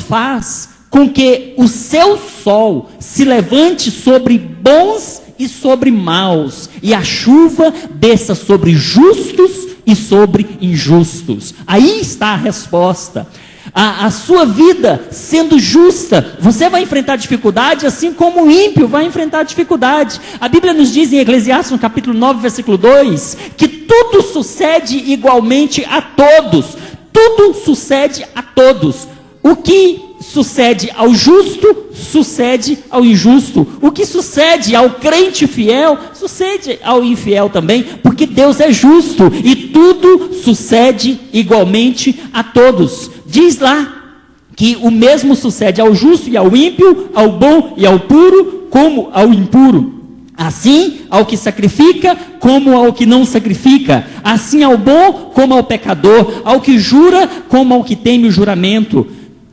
faz com que o seu sol se levante sobre bons e sobre maus, e a chuva desça sobre justos e sobre injustos. Aí está a resposta. A sua vida sendo justa, você vai enfrentar dificuldade, assim como o ímpio vai enfrentar dificuldade. A Bíblia nos diz em Eclesiastes, no capítulo 9, versículo 2, que tudo sucede igualmente a todos. Tudo sucede a todos. O que sucede ao justo, sucede ao injusto. O que sucede ao crente fiel, sucede ao infiel também, porque Deus é justo e tudo sucede igualmente a todos. Diz lá que o mesmo sucede ao justo e ao ímpio, ao bom e ao puro, como ao impuro. Assim ao que sacrifica, como ao que não sacrifica. Assim ao bom, como ao pecador. Ao que jura, como ao que teme o juramento.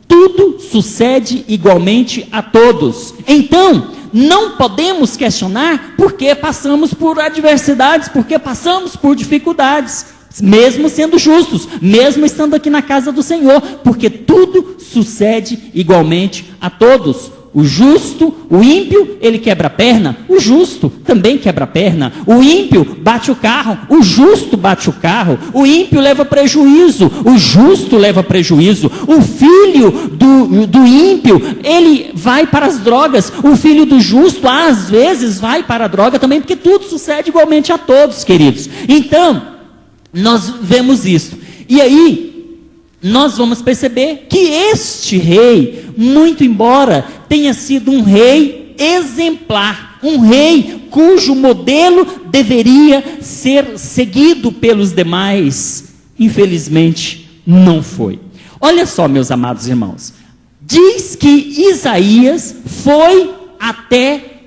Tudo sucede igualmente a todos. Então, não podemos questionar porque passamos por adversidades, porque passamos por dificuldades, mesmo sendo justos, mesmo estando aqui na casa do Senhor, porque tudo sucede igualmente a todos. O justo, o ímpio, ele quebra a perna, o justo também quebra a perna. O ímpio bate o carro, o justo bate o carro. O ímpio leva prejuízo, o justo leva prejuízo. O filho do ímpio, ele vai para as drogas. O filho do justo, às vezes, vai para a droga também, porque tudo sucede igualmente a todos, queridos. Então, nós vemos isso. E aí, nós vamos perceber que este rei, muito embora tenha sido um rei exemplar, um rei cujo modelo deveria ser seguido pelos demais, infelizmente não foi. Olha só, meus amados irmãos, diz que Isaías foi até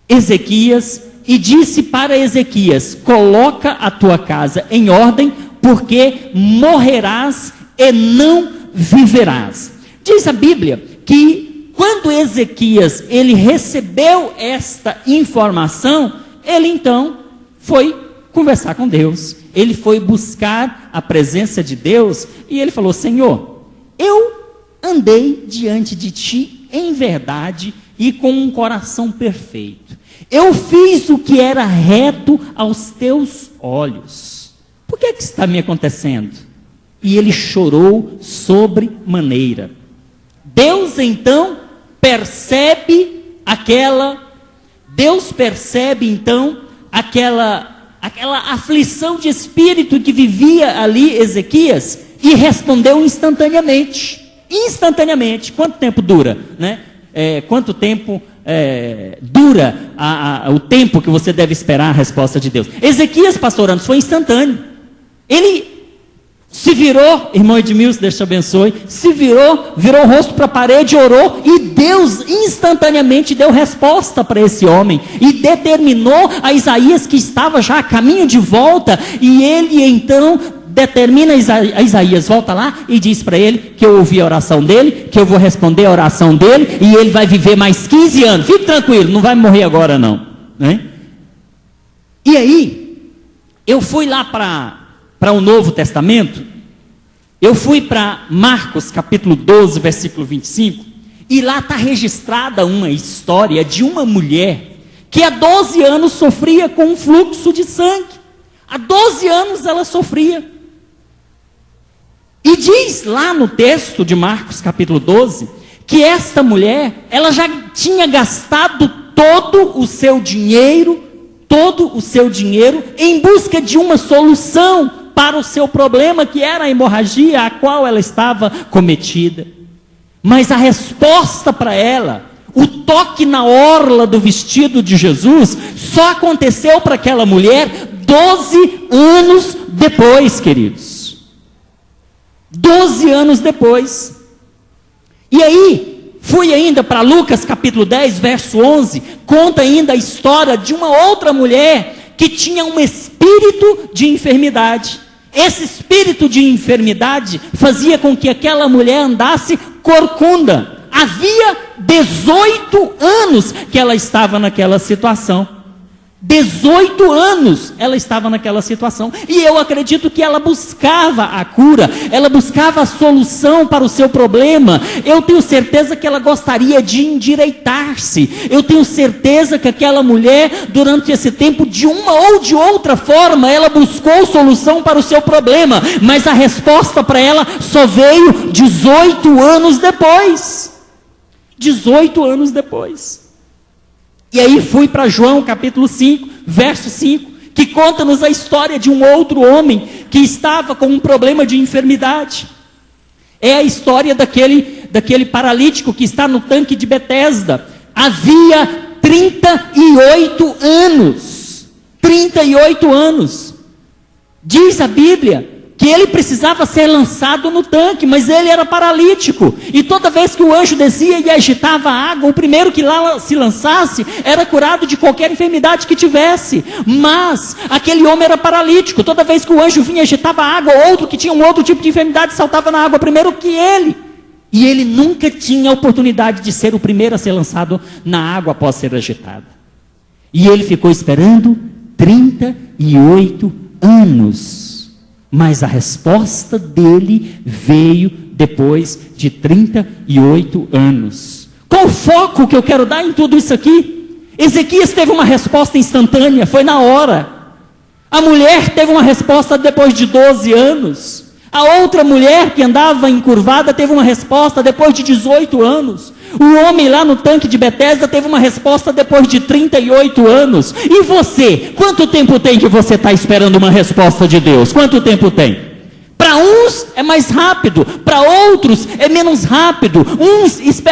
Ezequias e disse para Ezequias: coloca a tua casa em ordem, porque morrerás e não viverás. Diz a Bíblia que quando Ezequias ele recebeu esta informação, ele então foi conversar com Deus. Ele foi buscar a presença de Deus e ele falou: Senhor, eu andei diante de ti em verdade e com um coração perfeito. Eu fiz o que era reto aos teus olhos. Por que está me acontecendo? E ele chorou sobremaneira. Deus então percebe aquela aflição de espírito que vivia ali Ezequias, e respondeu instantaneamente. Instantaneamente. Quanto tempo dura, né? Quanto tempo dura o tempo que você deve esperar a resposta de Deus? Ezequias, pastor Anderson, foi instantâneo. Ele se virou, irmão Edmilson, Deus te abençoe, virou o rosto para a parede, orou, e Deus instantaneamente deu resposta para esse homem, e determinou a Isaías, que estava já a caminho de volta, e ele então determina a Isaías, volta lá, e diz para ele que eu ouvi a oração dele, que eu vou responder a oração dele, e ele vai viver mais 15 anos, fique tranquilo, não vai morrer agora não, né? E aí, eu fui lá para o Novo Testamento, eu fui para Marcos capítulo 12, versículo 25, e lá está registrada uma história de uma mulher que há 12 anos sofria com um fluxo de sangue. Há 12 anos ela sofria. E diz lá no texto de Marcos capítulo 12, que esta mulher, ela já tinha gastado todo o seu dinheiro em busca de uma solução para o seu problema, que era a hemorragia a qual ela estava cometida. Mas a resposta para ela, o toque na orla do vestido de Jesus, só aconteceu para aquela mulher 12 anos depois, queridos. 12 anos depois. E aí, fui ainda para Lucas capítulo 10, verso 11, conta ainda a história de uma outra mulher que tinha um espírito de enfermidade. Esse espírito de enfermidade fazia com que aquela mulher andasse corcunda. Havia 18 anos que ela estava naquela situação. 18 anos ela estava naquela situação. E eu acredito que ela buscava a cura, ela buscava a solução para o seu problema. Eu tenho certeza que ela gostaria de endireitar-se. Eu tenho certeza que aquela mulher, durante esse tempo, de uma ou de outra forma, ela buscou solução para o seu problema. Mas a resposta para ela só veio 18 anos depois. 18 anos depois. E aí fui para João capítulo 5, verso 5, que conta-nos a história de um outro homem que estava com um problema de enfermidade. É a história daquele paralítico que está no tanque de Betesda. Havia 38 anos. 38 anos. Diz a Bíblia que ele precisava ser lançado no tanque, mas ele era paralítico. E toda vez que o anjo descia e agitava a água, o primeiro que lá se lançasse era curado de qualquer enfermidade que tivesse. Mas aquele homem era paralítico. Toda vez que o anjo vinha e agitava a água, outro que tinha um outro tipo de enfermidade saltava na água primeiro que ele. E ele nunca tinha a oportunidade de ser o primeiro a ser lançado na água após ser agitado. E ele ficou esperando 38 anos. Mas a resposta dele veio depois de 38 anos. Qual o foco que eu quero dar em tudo isso aqui? Ezequias teve uma resposta instantânea, foi na hora. A mulher teve uma resposta depois de 12 anos. A outra mulher que andava encurvada teve uma resposta depois de 18 anos. O homem lá no tanque de Betesda teve uma resposta depois de 38 anos. E você? Quanto tempo tem que você está esperando uma resposta de Deus? Quanto tempo tem? Para uns é mais rápido, para outros é menos rápido. Uns esperam